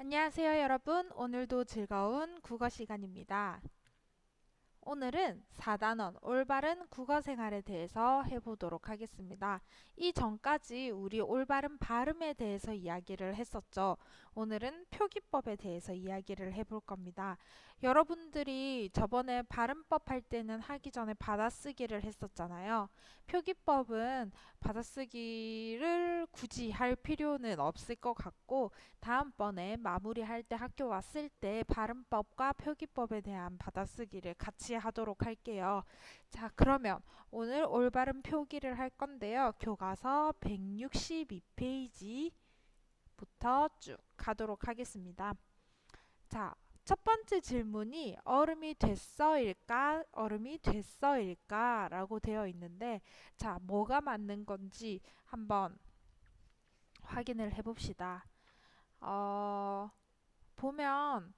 안녕하세요, 여러분. 오늘도 즐거운 국어 시간입니다. 오늘은 4단원 올바른 국어 생활에 대해서 해보도록 하겠습니다. 이 전까지 우리 올바른 발음에 대해서 이야기를 했었죠. 오늘은 표기법에 대해서 이야기를 해볼 겁니다. 여러분들이 저번에 발음법 할 때는 하기 전에 받아쓰기를 했었잖아요. 표기법은 받아쓰기를 굳이 할 필요는 없을 것 같고, 다음번에 마무리할 때 학교 왔을 때 발음법과 표기법에 대한 받아쓰기를 같이 하도록 할게요. 자, 그러면 오늘 올바른 표기를 할 건데요. 교과서 162페이지부터 쭉 가도록 하겠습니다. 자, 첫 번째 질문이 얼음이 됐어일까? 얼음이 됐어일까? 라고 되어 있는데, 자, 뭐가 맞는 건지 한번 확인을 해봅시다. 어, 보면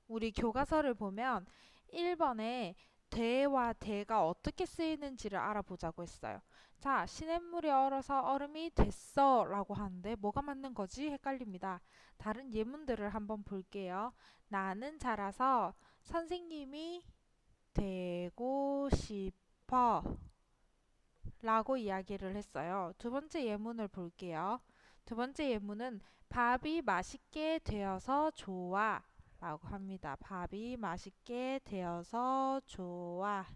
우리 교과서를 보면 1번에 대와 대가 어떻게 쓰이는지를 알아보자고 했어요. 자, 시냇물이 얼어서 얼음이 됐어 라고 하는데 뭐가 맞는 거지? 헷갈립니다. 다른 예문들을 한번 볼게요. 나는 자라서 선생님이 되고 싶어 라고 이야기를 했어요. 두 번째 예문을 볼게요. 두 번째 예문은 밥이 맛있게 되어서 좋아 라고 합니다. 밥이 맛있게 되어서 좋아.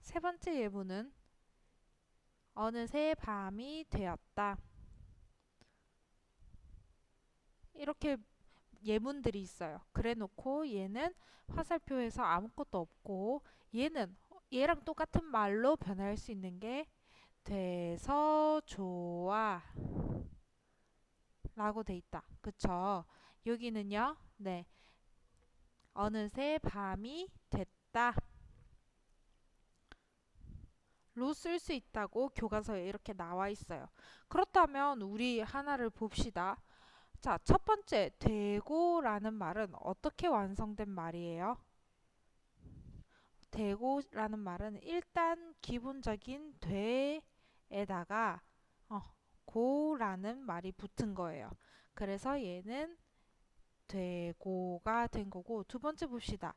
세 번째 예문은 어느새 밤이 되었다. 이렇게 예문들이 있어요. 그래 놓고 얘는 화살표에서 아무것도 없고 얘는 얘랑 똑같은 말로 변할 수 있는 게 돼서 좋아 라고 돼 있다. 그쵸? 여기는요. 네. 어느새 밤이 됐다. 로 쓸 수 있다고 교과서에 이렇게 나와 있어요. 그렇다면 우리 하나를 봅시다. 자, 첫 번째, 되고라는 말은 어떻게 완성된 말이에요? 되고라는 말은 일단 기본적인 되에다가 어, 고라는 말이 붙은 거예요. 그래서 얘는 되고가 된 거고, 두 번째 봅시다.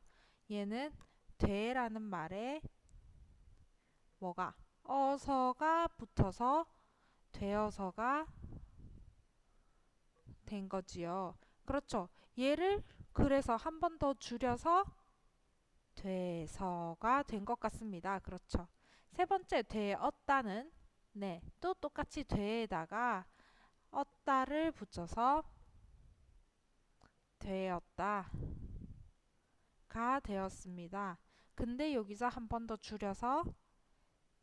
얘는 되라는 말에 뭐가 어서가 붙어서 되어서가 된 거지요. 그렇죠. 얘를 그래서 한 번 더 줄여서 돼서가 된 것 같습니다. 그렇죠. 세 번째 되었다는 네, 또 똑같이 되에다가 얻다를 붙여서 되었다가 되었습니다. 근데 여기서 한 번 더 줄여서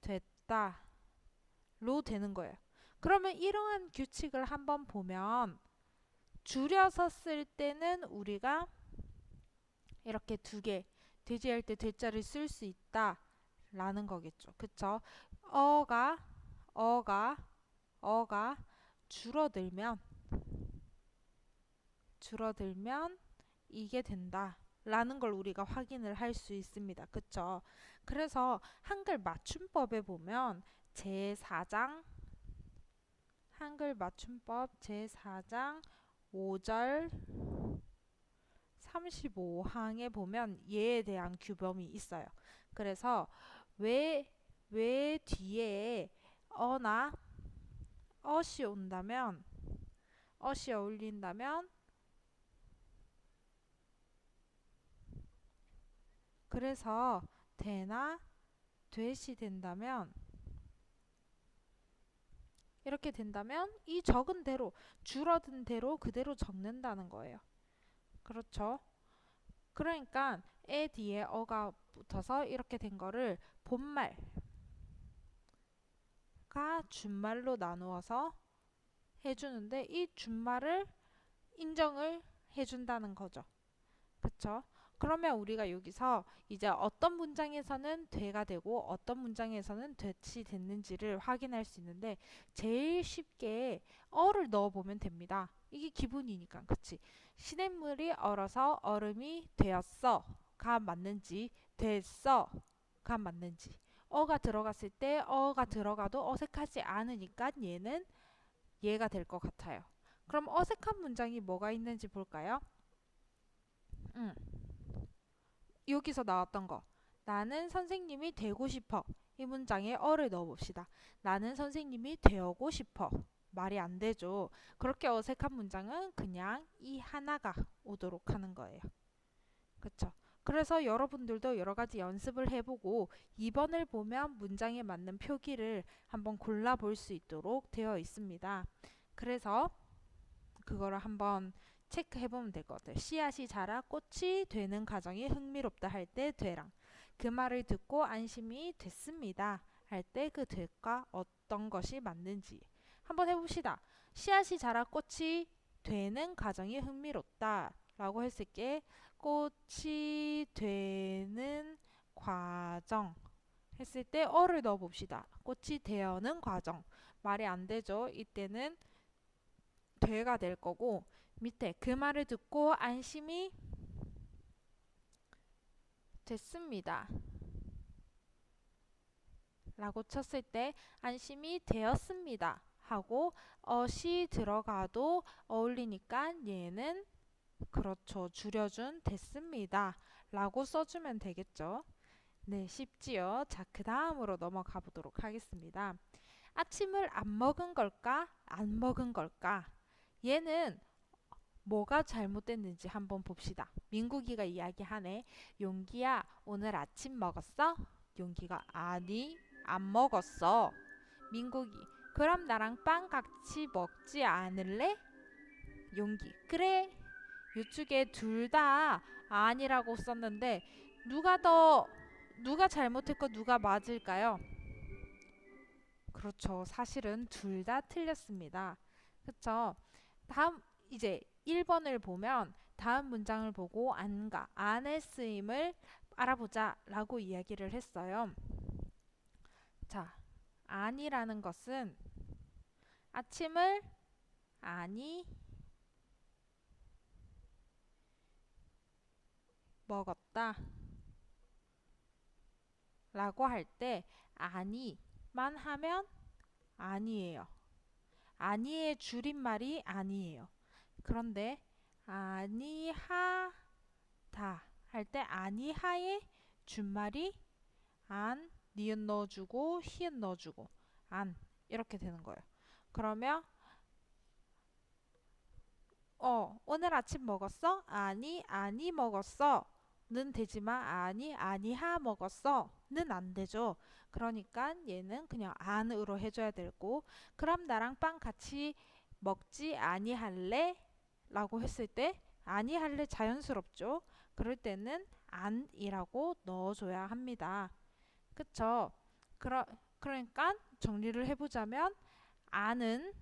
됐다로 되는 거예요. 그러면 이러한 규칙을 한번 보면 줄여서 쓸 때는 우리가 이렇게 두 개, 돼지할 때 돼자를 쓸 수 있다 라는 거겠죠. 그쵸? 어가, 어가, 어가 줄어들면 이게 된다 라는 걸 우리가 확인을 할 수 있습니다. 그쵸? 그래서 한글 맞춤법에 보면 제4장 한글 맞춤법 제4장 5절 35항에 보면 얘에 대한 규범이 있어요. 그래서 왜 뒤에 어나 어시 온다면 어시 어울린다면 그래서 되나 되시 된다면 이렇게 된다면 이 적은 대로 줄어든 대로 그대로 적는다는 거예요. 그렇죠? 그러니까 에 뒤에 어가 붙어서 이렇게 된 거를 본말과 준말로 나누어서 해주는데 이 준말을 인정을 해준다는 거죠. 그쵸? 그러면 우리가 여기서 이제 어떤 문장에서는 되가 되고 어떤 문장에서는 됐이 됐는지를 확인할 수 있는데 제일 쉽게 어를 넣어보면 됩니다. 이게 기본이니까. 그치? 시냇물이 얼어서 얼음이 되었어가 맞는지 됐어가 맞는지 어가 들어갔을 때 어가 들어가도 어색하지 않으니까 얘는 얘가 될 것 같아요. 그럼 어색한 문장이 뭐가 있는지 볼까요? 음, 여기서 나왔던 거. 나는 선생님이 되고 싶어. 이 문장에 어를 넣어봅시다. 나는 선생님이 되고 싶어. 말이 안 되죠. 그렇게 어색한 문장은 그냥 이 하나가 오도록 하는 거예요. 그쵸? 그래서 여러분들도 여러 가지 연습을 해보고 2번을 보면 문장에 맞는 표기를 한번 골라볼 수 있도록 되어 있습니다. 그래서 그거를 한번 체크해보면 될 것 같아요. 씨앗이 자라 꽃이 되는 과정이 흥미롭다 할 때 되랑 그 말을 듣고 안심이 됐습니다 할 때 그 될과 어떤 것이 맞는지 한번 해봅시다. 씨앗이 자라 꽃이 되는 과정이 흥미롭다 라고 했을 게 꽃이 되는 과정 했을 때 어를 넣어봅시다. 꽃이 되어는 과정 말이 안 되죠. 이때는 되가 될 거고 밑에 그 말을 듣고 안심이 됐습니다 라고 쳤을 때 안심이 되었습니다 하고 어시 들어가도 어울리니까 얘는 그렇죠. 줄여준 됐습니다 라고 써주면 되겠죠. 네, 쉽지요. 자, 그 다음으로 넘어가 보도록 하겠습니다. 아침을 안 먹은 걸까? 안 먹은 걸까? 얘는 뭐가 잘못됐는지 한번 봅시다. 민국이가 이야기하네. 용기야, 오늘 아침 먹었어? 용기가 아니, 안 먹었어. 민국이, 그럼 나랑 빵 같이 먹지 않을래? 용기, 그래. 이쪽에 둘 다 아니라고 썼는데 누가 잘못했고 누가 맞을까요? 그렇죠. 사실은 둘 다 틀렸습니다. 그쵸? 다음 이제 1번을 보면 다음 문장을 보고 안과 안의 쓰임을 알아보자 라고 이야기를 했어요. 자, 안이라는 것은 아침을 아니 먹었다 라고 할 때 아니만 하면 아니에요. 아니의 줄임말이 아니에요. 그런데 아니하다 할 때 아니하의 준말이 안, 니은 넣어주고 히읗 넣어주고 안 이렇게 되는 거예요. 그러면 오늘 아침 먹었어? 아니 아니 먹었어 는 되지만 아니 아니하 먹었어 는 안 되죠. 그러니까 얘는 그냥 안으로 해줘야 되고 그럼 나랑 빵 같이 먹지 아니할래? 라고 했을 때 아니할래 자연스럽죠. 그럴 때는 안이라고 넣어줘야 합니다. 그쵸? 그러니까 정리를 해보자면 안은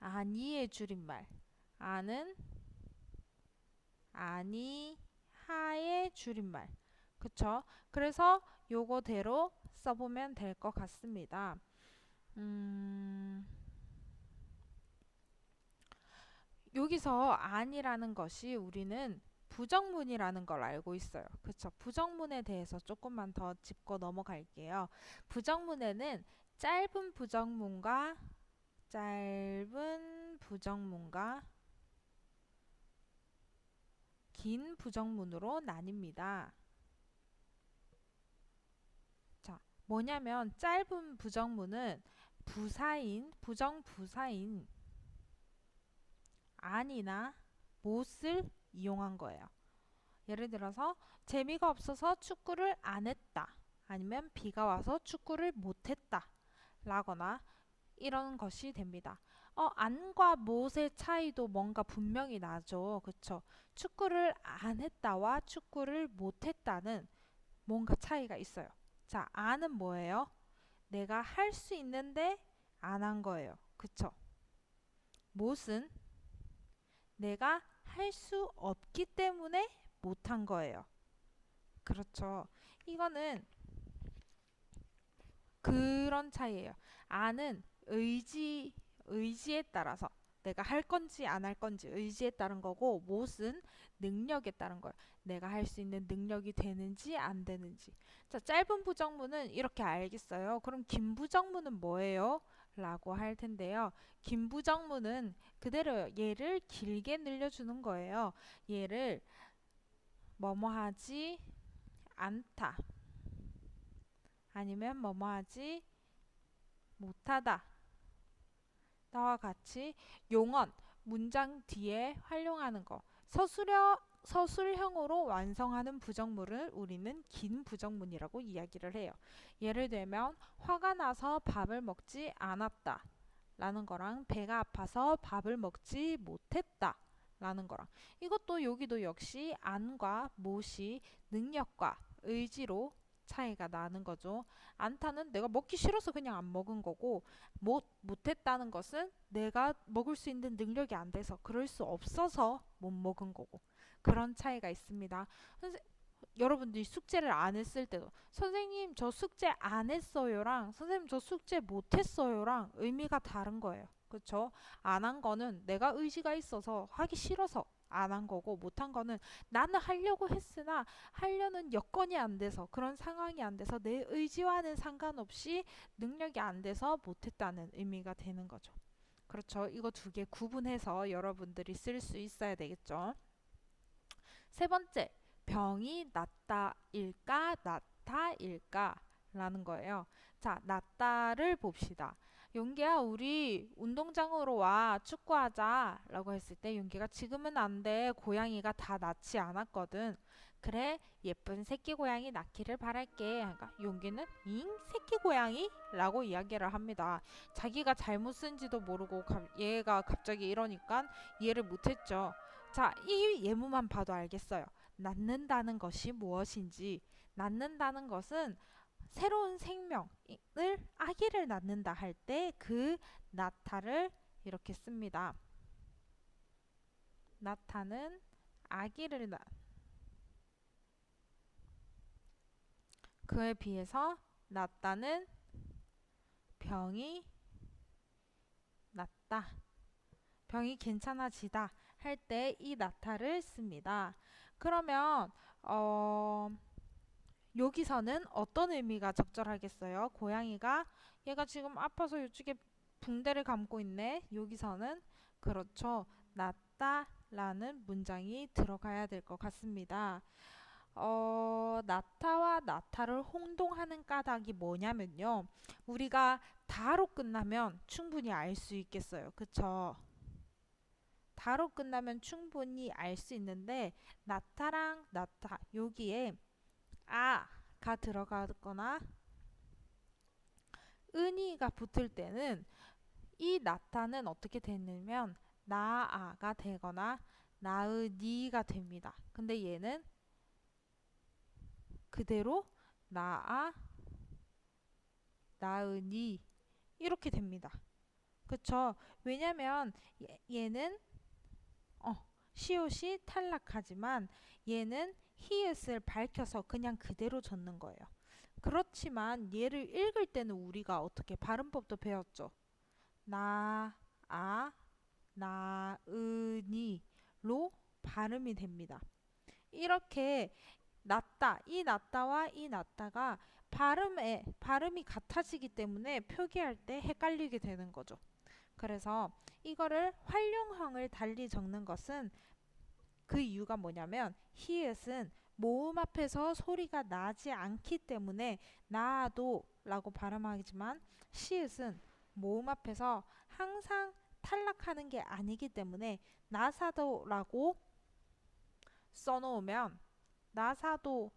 아니의 줄임말 안은 아니하의 줄임말 그쵸? 그래서 요거대로 써보면 될 것 같습니다. 여기서 안이라는 것이 우리는 부정문이라는 걸 알고 있어요. 그쵸? 부정문에 대해서 조금만 더 짚고 넘어갈게요. 부정문에는 짧은 부정문과 긴 부정문으로 나뉩니다. 자, 뭐냐면 짧은 부정문은 부정부사인 안이나 못을 이용한 거예요. 예를 들어서 재미가 없어서 축구를 안 했다. 아니면 비가 와서 축구를 못 했다. 라거나 이런 것이 됩니다. 안과 못의 차이도 뭔가 분명히 나죠. 그쵸? 축구를 안 했다와 축구를 못 했다는 뭔가 차이가 있어요. 자, 안은 뭐예요? 내가 할 수 있는데 안 한 거예요. 그쵸? 못은 내가 할 수 없기 때문에 못 한 거예요. 그렇죠. 이거는 그런 차이예요. 안은 의지에 따라서 내가 할 건지 안 할 건지 의지에 따른 거고 못은 능력에 따른 거예요. 내가 할 수 있는 능력이 되는지 안 되는지. 자, 짧은 부정문은 이렇게 알겠어요. 그럼 긴 부정문은 뭐예요? 라고 할 텐데요. 긴 부정문은 그대로 얘를 길게 늘려주는 거예요. 얘를 뭐뭐 하지 않다 아니면 뭐뭐 하지 못하다 나와 같이 용언, 문장 뒤에 활용하는 거. 서술형으로 완성하는 부정문을 우리는 긴 부정문이라고 이야기를 해요. 예를 들면 화가 나서 밥을 먹지 않았다 라는 거랑 배가 아파서 밥을 먹지 못했다 라는 거랑 이것도 여기도 역시 안과 못이 능력과 의지로 차이가 나는 거죠. 않다는 내가 먹기 싫어서 그냥 안 먹은 거고 못했다는 것은 내가 먹을 수 있는 능력이 안 돼서 그럴 수 없어서 못 먹은 거고 그런 차이가 있습니다. 여러분들이 숙제를 안 했을 때도 선생님 저 숙제 안 했어요랑 선생님 저 숙제 못 했어요랑 의미가 다른 거예요. 그렇죠? 안 한 거는 내가 의지가 있어서 하기 싫어서 안 한 거고 못 한 거는 나는 하려고 했으나 하려는 여건이 안 돼서 그런 상황이 안 돼서 내 의지와는 상관없이 능력이 안 돼서 못 했다는 의미가 되는 거죠. 그렇죠? 이거 두 개 구분해서 여러분들이 쓸 수 있어야 되겠죠. 세 번째, 병이 낫다일까 낫다일까 라는 거예요. 자, 낫다를 봅시다. 용기야, 우리 운동장으로 와 축구하자 라고 했을 때 용기가 지금은 안 돼. 고양이가 다 낳지 않았거든. 그래, 예쁜 새끼 고양이 낳기를 바랄게. 그러니까 용기는 잉? 새끼 고양이? 라고 이야기를 합니다. 자기가 잘못 쓴지도 모르고 얘가 갑자기 이러니까 이해를 못했죠. 자, 이 예문만 봐도 알겠어요. 낳는다는 것이 무엇인지. 낳는다는 것은 새로운 생명을 아기를 낳는다 할 때 그 낳다를 이렇게 씁니다. 낳다는 아기를 그에 비해서 낫다는 병이 낫다. 병이 괜찮아지다 할 때 이 낫다를 씁니다. 그러면 여기서는 어떤 의미가 적절하겠어요? 고양이가 얘가 지금 아파서 이쪽에 붕대를 감고 있네. 여기서는 그렇죠. 낫다라는 문장이 들어가야 될 것 같습니다. 나타와 나타를 혼동하는 까닭이 뭐냐면요. 우리가 다로 끝나면 충분히 알 수 있겠어요. 그쵸? 다로 끝나면 충분히 알 수 있는데 나타랑 나타 여기에 아가 들어가거나 은이가 붙을 때는 이 나타는 어떻게 되냐면 나아가 되거나 나으니가 됩니다. 근데 얘는 그대로 나아 나으니 이렇게 됩니다. 그쵸? 왜냐면 얘는 시옷이 탈락하지만 얘는 히읗을 밝혀서 그냥 그대로 적는 거예요. 그렇지만 얘를 읽을 때는 우리가 어떻게 발음법도 배웠죠. 나, 아, 나, 으니로 발음이 됩니다. 이렇게 낫다, 이 낫다와 이 낫다가 발음이 같아지기 때문에 표기할 때 헷갈리게 되는 거죠. 그래서 이거를 활용형을 달리 적는 것은 그 이유가 뭐냐면 히읗은 모음 앞에서 소리가 나지 않기 때문에 나도 라고 발음하지만 시읒은 모음 앞에서 항상 탈락하는 게 아니기 때문에 나사도 라고 써놓으면 나사도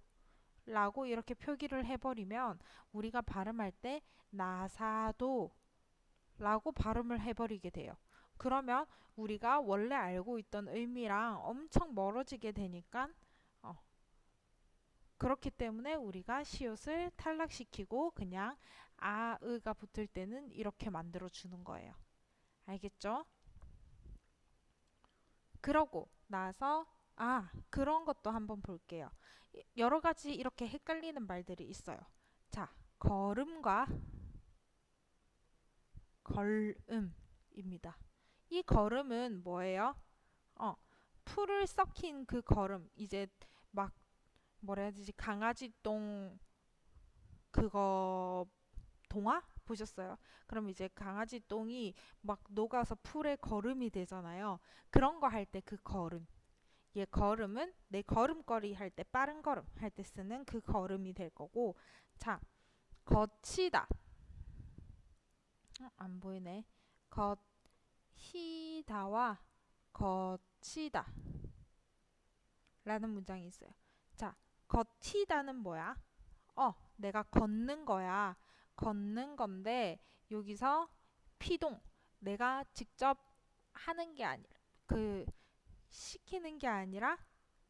라고 이렇게 표기를 해버리면 우리가 발음할 때 나사도 라고 발음을 해버리게 돼요. 그러면 우리가 원래 알고 있던 의미랑 엄청 멀어지게 되니까 그렇기 때문에 우리가 시옷을 탈락시키고 그냥 아으가 붙을 때는 이렇게 만들어 주는 거예요. 알겠죠? 그러고 나서 그런 것도 한번 볼게요. 여러 가지 이렇게 헷갈리는 말들이 있어요. 자, 걸음과 걸음입니다. 이 걸음은 뭐예요? 풀을 썩힌 그 걸음. 이제 막 뭐라 해야 되지? 강아지 똥 그거 동화? 보셨어요? 그럼 이제 강아지 똥이 막 녹아서 풀에 거름이 되잖아요. 그런 거 할 때 그 걸음. 얘 걸음은 내 걸음걸이 할 때 빠른 걸음 할 때 쓰는 그 걸음이 될 거고. 자, 거치다. 안 보이네. 걷히다와 거치다 라는 문장이 있어요. 자, 걷히다는 뭐야? 내가 걷는 거야. 걷는 건데 여기서 피동. 내가 직접 하는 게 아니라 시키는 게 아니라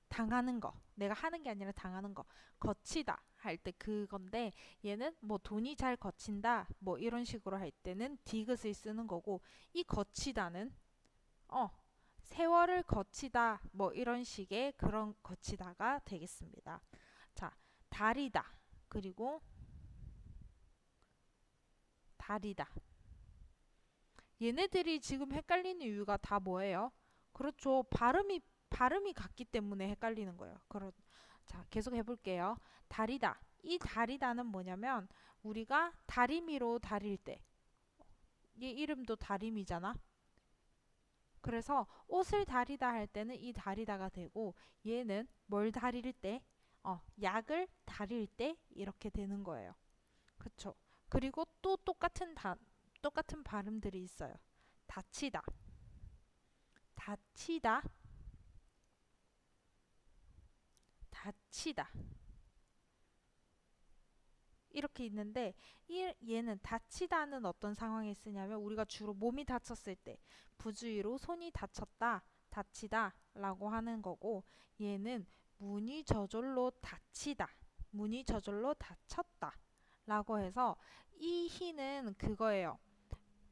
당하는 거. 내가 하는 게 아니라 당하는 거. 거치다 할 때 그건데 얘는 뭐 돈이 잘 거친다 뭐 이런 식으로 할 때는 디귿을 쓰는 거고 이 거치다는 어 세월을 거치다 뭐 이런 식의 그런 거치다가 되겠습니다. 자, 다리다. 그리고 다리다. 얘네들이 지금 헷갈리는 이유가 다 뭐예요? 그렇죠. 발음이 같기 때문에 헷갈리는 거예요. 자, 계속 해볼게요. 다리다. 이 다리다는 뭐냐면 우리가 다리미로 다릴 때, 얘 이름도 다리미잖아. 그래서 옷을 다리다 할 때는 이 다리다가 되고 얘는 뭘 다릴 때, 약을 다릴 때 이렇게 되는 거예요. 그쵸? 그리고 또 똑같은 발음들이 있어요. 다치다, 다치다, 다치다. 이렇게 있는데 얘는 다치다는 어떤 상황에 쓰냐면 우리가 주로 몸이 다쳤을 때 부주의로 손이 다쳤다, 다치다 라고 하는 거고 얘는 문이 저절로 닫히다, 문이 저절로 닫혔다 라고 해서 이 희는 그거예요.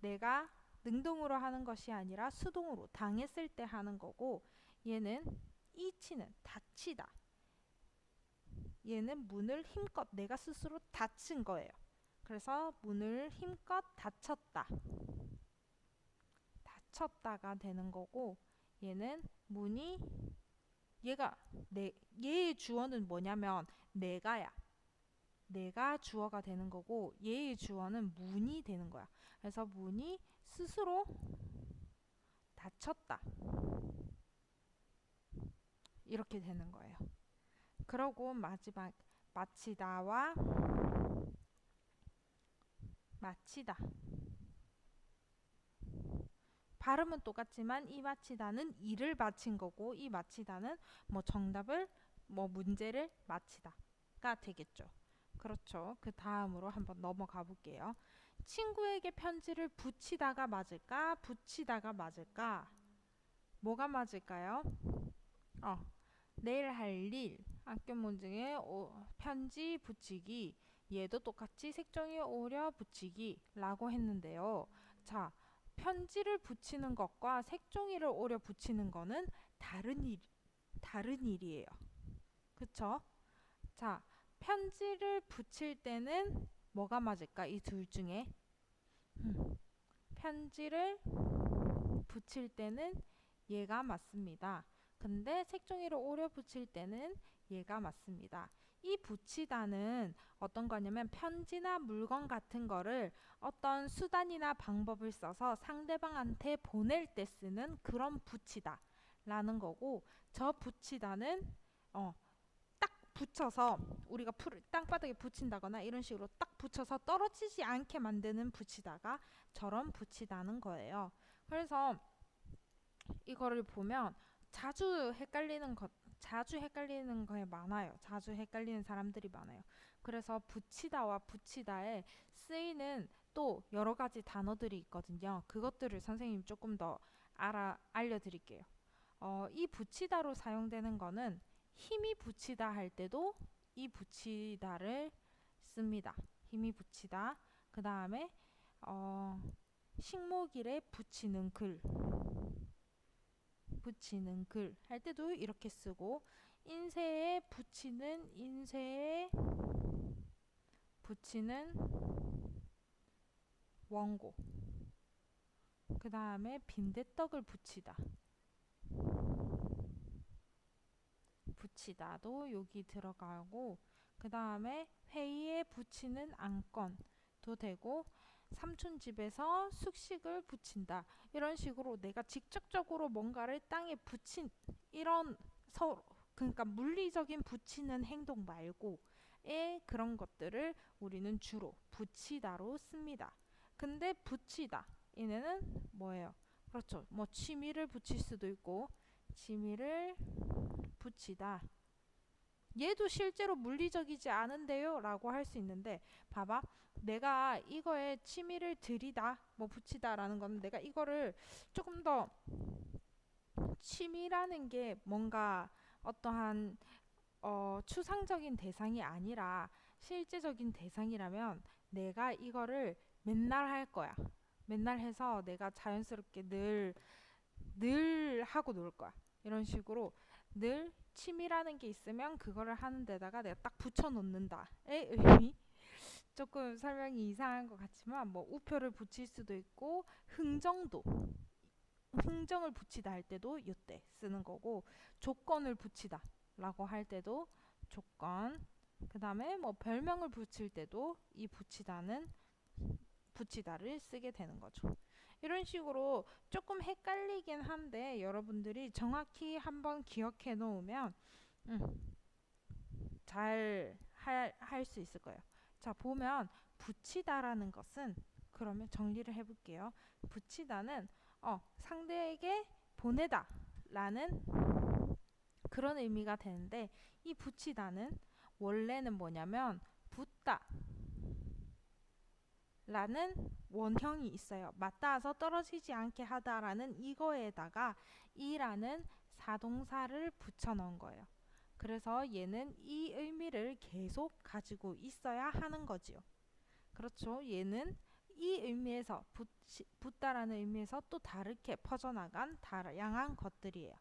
내가 능동으로 하는 것이 아니라 수동으로 당했을 때 하는 거고 얘는 이 치는 닫히다. 얘는 문을 힘껏 내가 스스로 닫힌 거예요. 그래서 문을 힘껏 닫혔다. 닫혔다가 되는 거고 얘는 문이 얘가 얘의 주어는 뭐냐면 내가야. 내가 주어가 되는 거고 얘의 주어는 문이 되는 거야. 그래서 문이 스스로 닫혔다. 이렇게 되는 거예요. 그러고 마지막 마치다와 마치다. 발음은 똑같지만 이 마치다는 일을 마친 거고 이 마치다는 뭐 정답을 뭐 문제를 마치다가 되겠죠. 그렇죠. 그 다음으로 한번 넘어가 볼게요. 친구에게 편지를 붙이다가 맞을까? 붙이다가 맞을까? 뭐가 맞을까요? 어, 내일 할 일, 학교 문중에 편지 붙이기. 얘도 똑같이 색종이 오려 붙이기 라고 했는데요. 자, 편지를 붙이는 것과 색종이를 오려 붙이는 거는 다른 일이에요. 그쵸? 자, 편지를 붙일 때는 뭐가 맞을까? 이 둘 중에. 편지를 붙일 때는 얘가 맞습니다. 근데 색종이를 오려 붙일 때는 얘가 맞습니다. 이 붙이다는 어떤 거냐면 편지나 물건 같은 거를 어떤 수단이나 방법을 써서 상대방한테 보낼 때 쓰는 그런 붙이다 라는 거고 저 붙이다는 딱 붙여서 우리가 풀을 땅바닥에 붙인다거나 이런 식으로 딱 붙여서 떨어지지 않게 만드는 붙이다가 저런 붙이다는 거예요. 그래서 이거를 보면 자주 헷갈리는 거에 많아요. 자주 헷갈리는 사람들이 많아요. 그래서 붙이다와 붙이다에 쓰이는 또 여러 가지 단어들이 있거든요. 그것들을 선생님이 조금 더 알려드릴게요. 이 붙이다로 사용되는 거는 힘이 붙이다 할 때도 이 붙이다를 씁니다. 힘이 붙이다. 그 다음에 식목일에 붙이는 글 할 때도 이렇게 쓰고 인쇄에 붙이는 원고 그 다음에 빈대떡을 붙이다도 여기 들어가고 그 다음에 회의에 붙이는 안건도 되고 삼촌 집에서 숙식을 붙인다. 이런 식으로 내가 직접적으로 뭔가를 땅에 붙인 이런 서로 그러니까 물리적인 붙이는 행동 말고 의 그런 것들을 우리는 주로 붙이다로 씁니다. 근데 붙이다 얘네는 뭐예요? 그렇죠. 뭐 취미를 붙일 수도 있고 취미를 붙이다. 얘도 실제로 물리적이지 않은데요 라고 할 수 있는데 봐봐 내가 이거에 취미를 들이다 뭐 붙이다 라는 건 내가 이거를 조금 더 취미라는 게 뭔가 어떠한 추상적인 대상이 아니라 실제적인 대상이라면 내가 이거를 맨날 할 거야. 맨날 해서 내가 자연스럽게 늘 하고 놀 거야. 이런 식으로 늘 취미라는 게 있으면 그거를 하는 데다가 내가 딱 붙여 놓는다의 의미. 조금 설명이 이상한 것 같지만 뭐 우표를 붙일 수도 있고 흥정도 흥정을 붙이다 할 때도 이때 쓰는 거고 조건을 붙이다 라고 할 때도 조건 그 다음에 뭐 별명을 붙일 때도 이 붙이다를 쓰게 되는 거죠. 이런 식으로 조금 헷갈리긴 한데 여러분들이 정확히 한번 기억해 놓으면 잘 할 수 있을 거예요. 자, 보면 붙이다라는 것은 그러면 정리를 해볼게요. 붙이다는 상대에게 보내다 라는 그런 의미가 되는데 이 붙이다는 원래는 뭐냐면 붙다 라는 원형이 있어요. 맞닿아서 떨어지지 않게 하다라는 이거에다가 이라는 사동사를 붙여 넣은 거예요. 그래서 얘는 이 의미를 계속 가지고 있어야 하는 거지요. 그렇죠. 얘는 이 의미에서 붙다라는 의미에서 또 다르게 퍼져나간 다양한 것들이에요.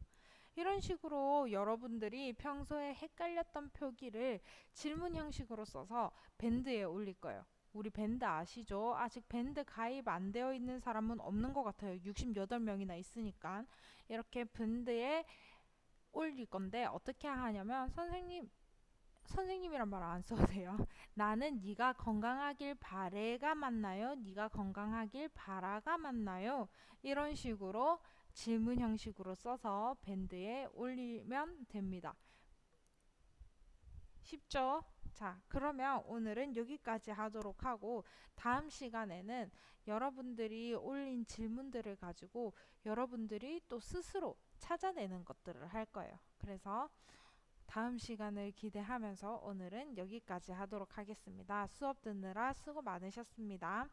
이런 식으로 여러분들이 평소에 헷갈렸던 표기를 질문 형식으로 써서 밴드에 올릴 거예요. 우리 밴드 아시죠? 아직 밴드 가입 안 되어 있는 사람은 없는 것 같아요. 68명이나 있으니까. 이렇게 밴드에 올릴 건데 어떻게 하냐면 선생님이란 말 안 써도 돼요. 나는 네가 건강하길 바래가 맞나요? 네가 건강하길 바라가 맞나요? 이런 식으로 질문 형식으로 써서 밴드에 올리면 됩니다. 쉽죠? 자, 그러면 오늘은 여기까지 하도록 하고 다음 시간에는 여러분들이 올린 질문들을 가지고 여러분들이 또 스스로 찾아내는 것들을 할 거예요. 그래서 다음 시간을 기대하면서 오늘은 여기까지 하도록 하겠습니다. 수업 듣느라 수고 많으셨습니다.